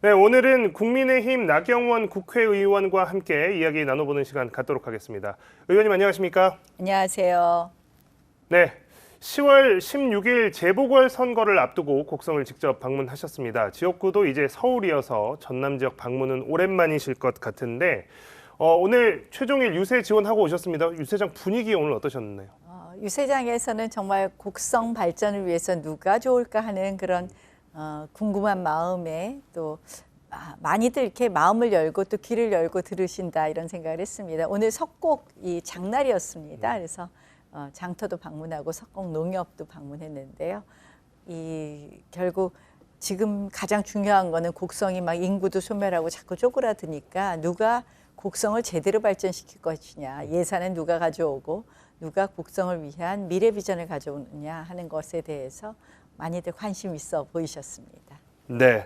네, 오늘은 국민의힘 나경원 국회의원과 함께 이야기 나눠보는 시간 갖도록 하겠습니다. 의원님 안녕하십니까? 안녕하세요. 네, 10월 16일 재보궐선거를 앞두고 곡성을 직접 방문하셨습니다. 지역구도 이제 서울이어서 전남 지역 방문은 오랜만이실 것 같은데 오늘 최종일 유세 지원하고 오셨습니다. 유세장 분위기 오늘 어떠셨나요? 유세장에서는 정말 곡성 발전을 위해서 누가 좋을까 하는 그런 궁금한 마음에 또 많이들 이렇게 마음을 열고 또 귀를 열고 들으신다 이런 생각을 했습니다. 오늘 석곡이 장날이었습니다. 그래서 장터도 방문하고 석곡 농협도 방문했는데요. 결국 지금 가장 중요한 거는 곡성이 막 인구도 소멸하고 자꾸 쪼그라드니까 누가 곡성을 제대로 발전시킬 것이냐, 예산은 누가 가져오고 누가 곡성을 위한 미래 비전을 가져오느냐 하는 것에 대해서 많이들 관심 있어 보이셨습니다. 네.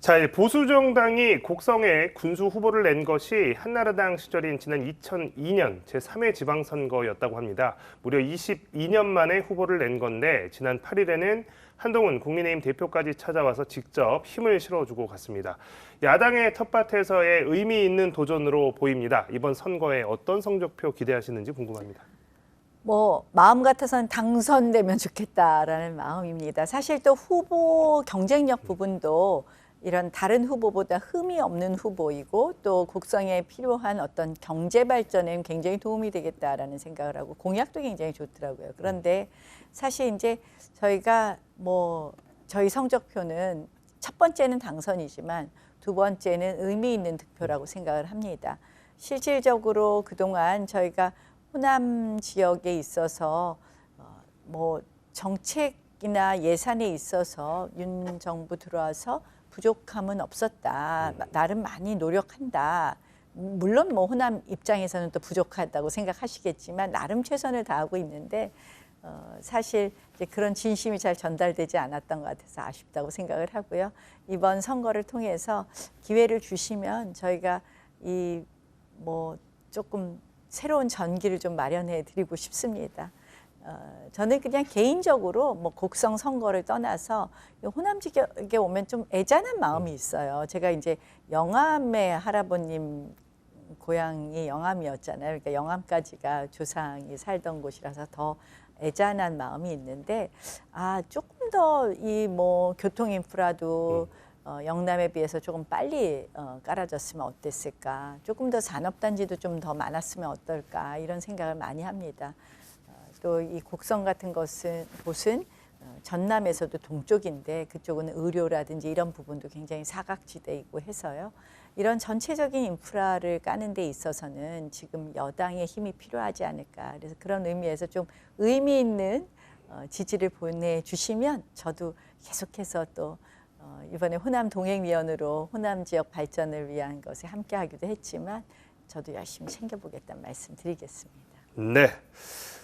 자, 보수 정당이 곡성에 군수 후보를 낸 것이 한나라당 시절인 지난 2002년 제3회 지방선거였다고 합니다. 무려 22년 만에 후보를 낸 건데 지난 8일에는 한동훈 국민의힘 대표까지 찾아와서 직접 힘을 실어주고 갔습니다. 야당의 텃밭에서의 의미 있는 도전으로 보입니다. 이번 선거에 어떤 성적표 기대하시는지 궁금합니다. 마음 같아서는 당선되면 좋겠다라는 마음입니다. 사실 또 후보 경쟁력 부분도 이런 다른 후보보다 흠이 없는 후보이고 또 곡성에 필요한 어떤 경제 발전에 굉장히 도움이 되겠다라는 생각을 하고 공약도 굉장히 좋더라고요. 그런데 사실 이제 저희가 저희 성적표는 첫 번째는 당선이지만 두 번째는 의미 있는 득표라고 생각을 합니다. 실질적으로 그동안 저희가 호남 지역에 있어서 정책이나 예산에 있어서 윤 정부 들어와서 부족함은 없었다. 나름 많이 노력한다. 물론 호남 입장에서는 또 부족하다고 생각하시겠지만 나름 최선을 다하고 있는데 사실 이제 그런 진심이 잘 전달되지 않았던 것 같아서 아쉽다고 생각을 하고요. 이번 선거를 통해서 기회를 주시면 저희가 조금 새로운 전기를 좀 마련해 드리고 싶습니다. 저는 그냥 개인적으로 곡성 선거를 떠나서 호남 지역에 오면 좀 애잔한 마음이 있어요. 제가 이제 영암의 할아버님 고향이 영암이었잖아요. 그러니까 영암까지가 조상이 살던 곳이라서 더 애잔한 마음이 있는데 조금 더 교통 인프라도 영남에 비해서 조금 빨리 깔아졌으면 어땠을까. 조금 더 산업단지도 좀 더 많았으면 어떨까 이런 생각을 많이 합니다. 또 이 곡성 같은 곳은 전남에서도 동쪽인데 그쪽은 의료라든지 이런 부분도 굉장히 사각지대이고 해서요. 이런 전체적인 인프라를 까는 데 있어서는 지금 여당의 힘이 필요하지 않을까. 그래서 그런 의미에서 좀 의미 있는 지지를 보내주시면 저도 계속해서 또 이번에 호남 동행위원으로 호남 지역 발전을 위한 것에 함께하기도 했지만 저도 열심히 챙겨보겠다는 말씀 드리겠습니다. 네.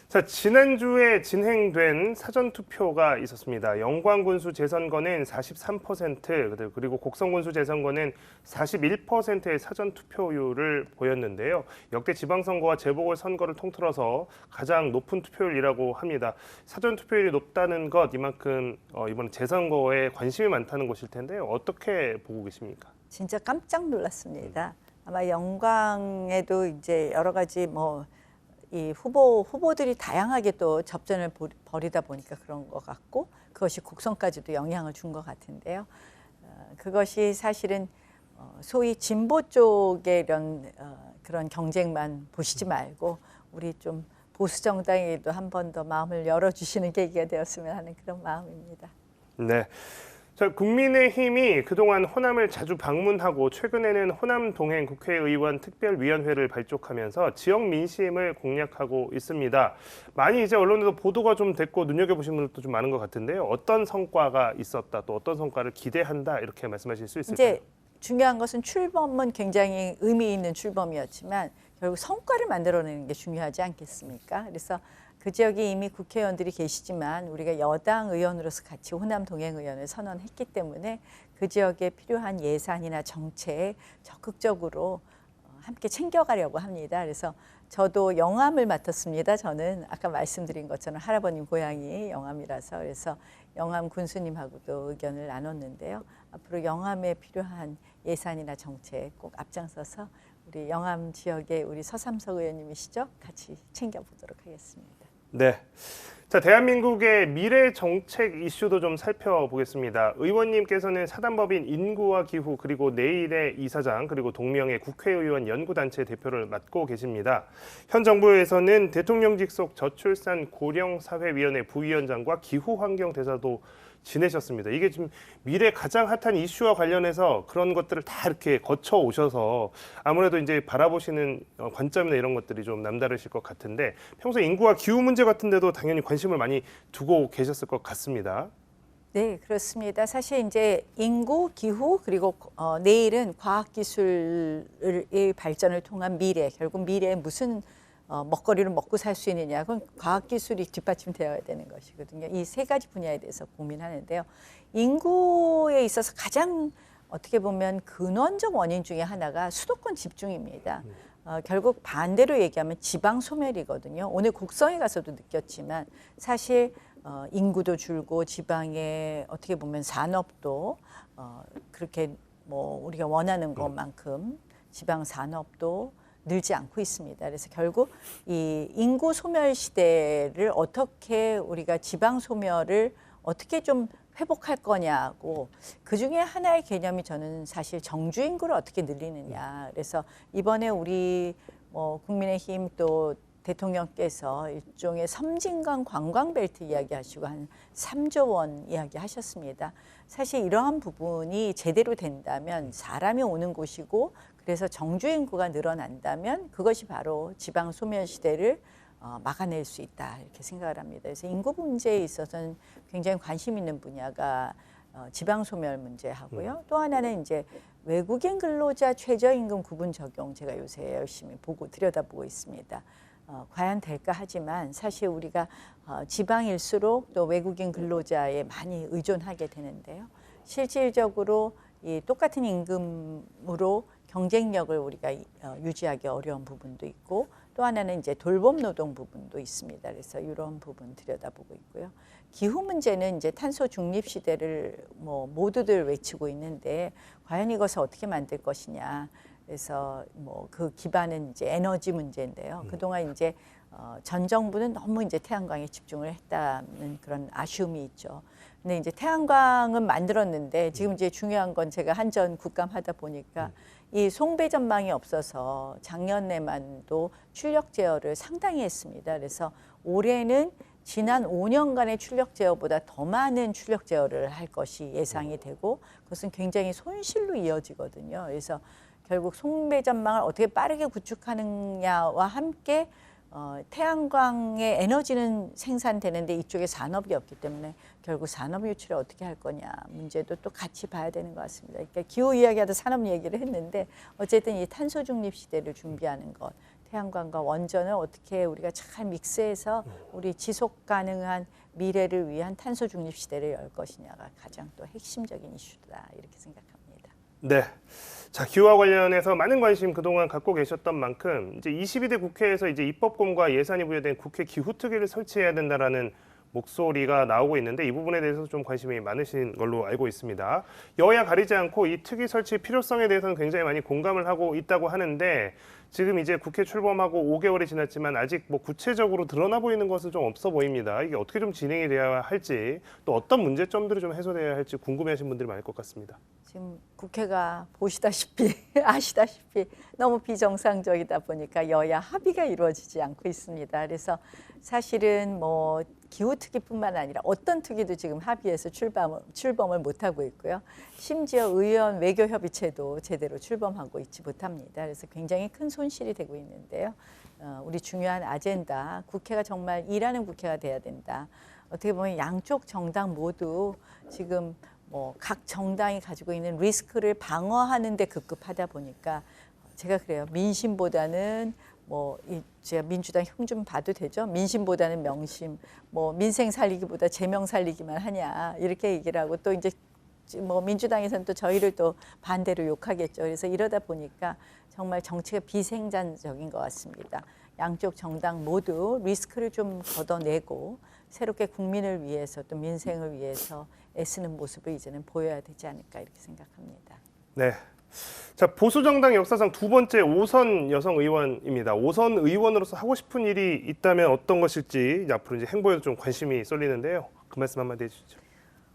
자, 지난주에 진행된 사전투표가 있었습니다. 영광군수 재선거는 43%, 그리고 곡성군수 재선거는 41%의 사전투표율을 보였는데요. 역대 지방선거와 재보궐선거를 통틀어서 가장 높은 투표율이라고 합니다. 사전투표율이 높다는 것, 이만큼 이번 재선거에 관심이 많다는 것일 텐데요. 어떻게 보고 계십니까? 진짜 깜짝 놀랐습니다. 아마 영광에도 이제 여러 가지 이 후보들이 다양하게 또 접전을 벌이다 보니까 그런 것 같고 그것이 곡성까지도 영향을 준 것 같은데요. 그것이 사실은 소위 진보 쪽의 그런 경쟁만 보시지 말고 우리 좀 보수 정당에도 한 번 더 마음을 열어주시는 계기가 되었으면 하는 그런 마음입니다. 네. 자, 국민의힘이 그동안 호남을 자주 방문하고 최근에는 호남 동행 국회의원 특별위원회를 발족하면서 지역 민심을 공략하고 있습니다. 많이 이제 언론에도 보도가 좀 됐고 눈여겨보신 분들도 좀 많은 것 같은데요. 어떤 성과가 있었다, 또 어떤 성과를 기대한다 이렇게 말씀하실 수 있을까요? 이제 중요한 것은 출범은 굉장히 의미 있는 출범이었지만 결국 성과를 만들어내는 게 중요하지 않겠습니까? 그래서 그 지역에 이미 국회의원들이 계시지만 우리가 여당 의원으로서 같이 호남 동행 의원을 선언했기 때문에 그 지역에 필요한 예산이나 정책 적극적으로 함께 챙겨가려고 합니다. 그래서 저도 영암을 맡았습니다. 저는 아까 말씀드린 것처럼 할아버님 고향이 영암이라서 그래서 영암 군수님하고도 의견을 나눴는데요. 앞으로 영암에 필요한 예산이나 정책 꼭 앞장서서 우리 영암 지역의 우리 서삼석 의원님이시죠? 같이 챙겨보도록 하겠습니다. 네. 자, 대한민국의 미래 정책 이슈도 좀 살펴보겠습니다. 의원님께서는 사단법인 인구와 기후 그리고 내일의 이사장 그리고 동명의 국회의원 연구단체 대표를 맡고 계십니다. 현 정부에서는 대통령 직속 저출산 고령사회위원회 부위원장과 기후환경대사도 지내셨습니다. 이게 지금 미래 가장 핫한 이슈와 관련해서 그런 것들을 다 이렇게 거쳐 오셔서 아무래도 이제 바라보시는 관점이나 이런 것들이 좀 남다르실 것 같은데 평소 인구와 기후 문제 같은 데도 당연히 관심을 많이 두고 계셨을 것 같습니다. 네, 그렇습니다. 사실 이제 인구, 기후 그리고 내일은 과학기술의 발전을 통한 미래, 결국 미래에 무슨 먹거리를 먹고 살 수 있느냐, 그건 과학기술이 뒷받침되어야 되는 것이거든요. 이 세 가지 분야에 대해서 고민하는데요. 인구에 있어서 가장 어떻게 보면 근원적 원인 중에 하나가 수도권 집중입니다. 결국 반대로 얘기하면 지방 소멸이거든요. 오늘 곡성에 가서도 느꼈지만 사실 인구도 줄고 지방에 어떻게 보면 산업도 그렇게 뭐 우리가 원하는 것만큼 지방 산업도 늘지 않고 있습니다. 그래서 결국 이 인구 소멸 시대를 어떻게 우리가 지방 소멸을 어떻게 좀 회복할 거냐고 그 중에 하나의 개념이 저는 사실 정주 인구를 어떻게 늘리느냐. 그래서 이번에 우리 국민의힘 또 대통령께서 일종의 섬진강 관광벨트 이야기하시고 한 3조 원 이야기하셨습니다. 사실 이러한 부분이 제대로 된다면 사람이 오는 곳이고 그래서 정주 인구가 늘어난다면 그것이 바로 지방 소멸 시대를 막아낼 수 있다 이렇게 생각을 합니다. 그래서 인구 문제에 있어서는 굉장히 관심 있는 분야가 지방 소멸 문제하고요. 또 하나는 이제 외국인 근로자 최저임금 구분 적용 제가 요새 열심히 들여다보고 있습니다. 과연 될까 하지만 사실 우리가 지방일수록 또 외국인 근로자에 많이 의존하게 되는데요. 실질적으로 이 똑같은 임금으로 경쟁력을 우리가 유지하기 어려운 부분도 있고 또 하나는 이제 돌봄 노동 부분도 있습니다. 그래서 이런 부분 들여다보고 있고요. 기후 문제는 이제 탄소 중립 시대를 모두들 외치고 있는데 과연 이것을 어떻게 만들 것이냐. 그래서 그 기반은 이제 에너지 문제인데요. 그동안 이제 전 정부는 너무 이제 태양광에 집중을 했다는 그런 아쉬움이 있죠. 근데 이제 태양광은 만들었는데 지금 이제 중요한 건 제가 한전 국감하다 보니까 이 송배 전망이 없어서 작년에만도 출력 제어를 상당히 했습니다. 그래서 올해는 지난 5년간의 출력 제어보다 더 많은 출력 제어를 할 것이 예상이 되고 그것은 굉장히 손실로 이어지거든요. 그래서 결국 송배 전망을 어떻게 빠르게 구축하느냐와 함께 태양광의 에너지는 생산되는데 이쪽에 산업이 없기 때문에 결국 산업 유출을 어떻게 할 거냐 문제도 또 같이 봐야 되는 것 같습니다. 그러니까 기후 이야기하다 산업 얘기를 했는데 어쨌든 이 탄소 중립 시대를 준비하는 것, 태양광과 원전을 어떻게 우리가 잘 믹스해서 우리 지속 가능한 미래를 위한 탄소 중립 시대를 열 것이냐가 가장 또 핵심적인 이슈다 이렇게 생각합니다. 네. 자, 기후와 관련해서 많은 관심 그동안 갖고 계셨던 만큼 이제 22대 국회에서 이제 입법권과 예산이 부여된 국회 기후특위를 설치해야 된다라는 목소리가 나오고 있는데 이 부분에 대해서 좀 관심이 많으신 걸로 알고 있습니다. 여야 가리지 않고 이 특위 설치 필요성에 대해서는 굉장히 많이 공감을 하고 있다고 하는데 지금 이제 국회 출범하고 5개월이 지났지만 아직 구체적으로 드러나 보이는 것은 좀 없어 보입니다. 이게 어떻게 좀 진행이 돼야 할지 또 어떤 문제점들이 좀 해소돼야 할지 궁금해하시는 분들이 많을 것 같습니다. 지금 국회가 보시다시피 아시다시피 너무 비정상적이다 보니까 여야 합의가 이루어지지 않고 있습니다. 그래서 사실은 기후특위뿐만 아니라 어떤 특위도 지금 합의해서 출범을 못하고 있고요. 심지어 의원 외교협의체도 제대로 출범하고 있지 못합니다. 그래서 굉장히 큰 손실이 되고 있는데요. 우리 중요한 아젠다, 국회가 정말 일하는 국회가 돼야 된다. 어떻게 보면 양쪽 정당 모두 지금 각 정당이 가지고 있는 리스크를 방어하는 데 급급하다 보니까 제가 그래요. 민심보다는 제가 민주당 형 좀 봐도 되죠? 민심보다는 명심, 민생 살리기보다 제명 살리기만 하냐 이렇게 얘기를 하고 또 이제 민주당에서는 또 저희를 또 반대로 욕하겠죠. 그래서 이러다 보니까 정말 정치가 비생산적인 것 같습니다. 양쪽 정당 모두 리스크를 좀 걷어내고 새롭게 국민을 위해서 또 민생을 위해서 애쓰는 모습을 이제는 보여야 되지 않을까 이렇게 생각합니다. 네. 자, 보수정당 역사상 두 번째 5선 여성 의원입니다. 5선 의원으로서 하고 싶은 일이 있다면 어떤 것일지 앞으로 이제 행보에도 좀 관심이 쏠리는데요. 그 말씀 한마디 해주시죠.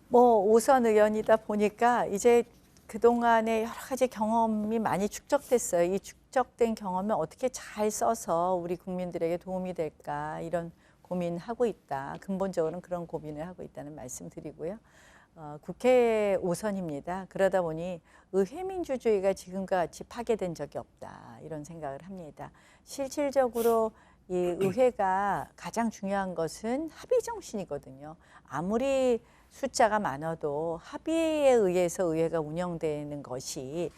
뭐 5선 의원이다 보니까 이제 그동안에 여러 가지 경험이 많이 축적됐어요. 이 축적된 경험을 어떻게 잘 써서 우리 국민들에게 도움이 될까 이런 고민하고 있다. 근본적으로는 그런 고민을 하고 있다는 말씀 드리고요. 국회 5선입니다. 그러다 보니 의회 민주주의가 지금과 같이 파괴된 적이 없다. 이런 생각을 합니다. 실질적으로 이 의회가 가장 중요한 것은 합의 정신이거든요. 아무리 숫자가 많아도 합의에 의해서 의회가 운영되는 것이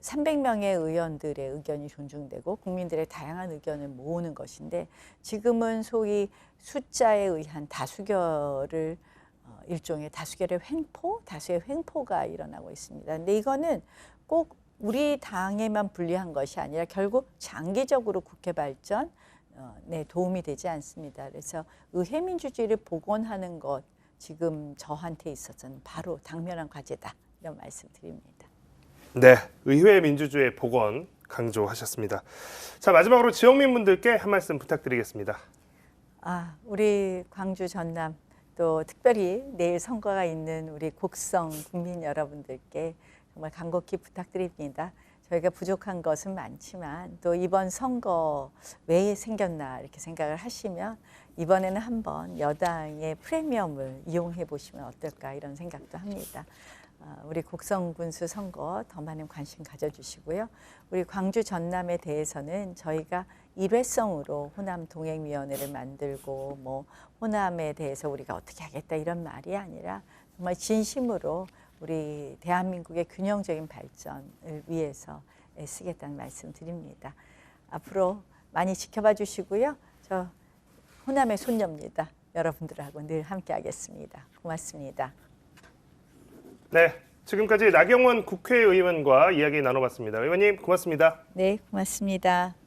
300명의 의원들의 의견이 존중되고 국민들의 다양한 의견을 모으는 것인데 지금은 소위 숫자에 의한 다수결을 일종의 다수결의 횡포, 다수의 횡포가 일어나고 있습니다. 근데 이거는 꼭 우리 당에만 불리한 것이 아니라 결국 장기적으로 국회 발전에 도움이 되지 않습니다. 그래서 의회 민주주의를 복원하는 것 지금 저한테 있어서는 바로 당면한 과제다 이런 말씀드립니다. 네, 의회 민주주의 복원 강조하셨습니다. 자, 마지막으로 지역민 분들께 한 말씀 부탁드리겠습니다. 우리 광주 전남 또 특별히 내일 선거가 있는 우리 곡성 국민 여러분들께 정말 간곡히 부탁드립니다. 저희가 부족한 것은 많지만 또 이번 선거 왜 생겼나 이렇게 생각을 하시면 이번에는 한번 여당의 프리미엄을 이용해 보시면 어떨까 이런 생각도 합니다. 우리 곡성 군수 선거 더 많은 관심 가져주시고요. 우리 광주 전남에 대해서는 저희가 일회성으로 호남 동행위원회를 만들고 뭐 호남에 대해서 우리가 어떻게 하겠다 이런 말이 아니라 정말 진심으로 우리 대한민국의 균형적인 발전을 위해서 애쓰겠다는 말씀 드립니다. 앞으로 많이 지켜봐 주시고요. 저 호남의 손녀입니다. 여러분들하고 늘 함께 하겠습니다. 고맙습니다. 네, 지금까지 나경원 국회의원과 이야기 나눠봤습니다. 의원님 고맙습니다. 네, 고맙습니다.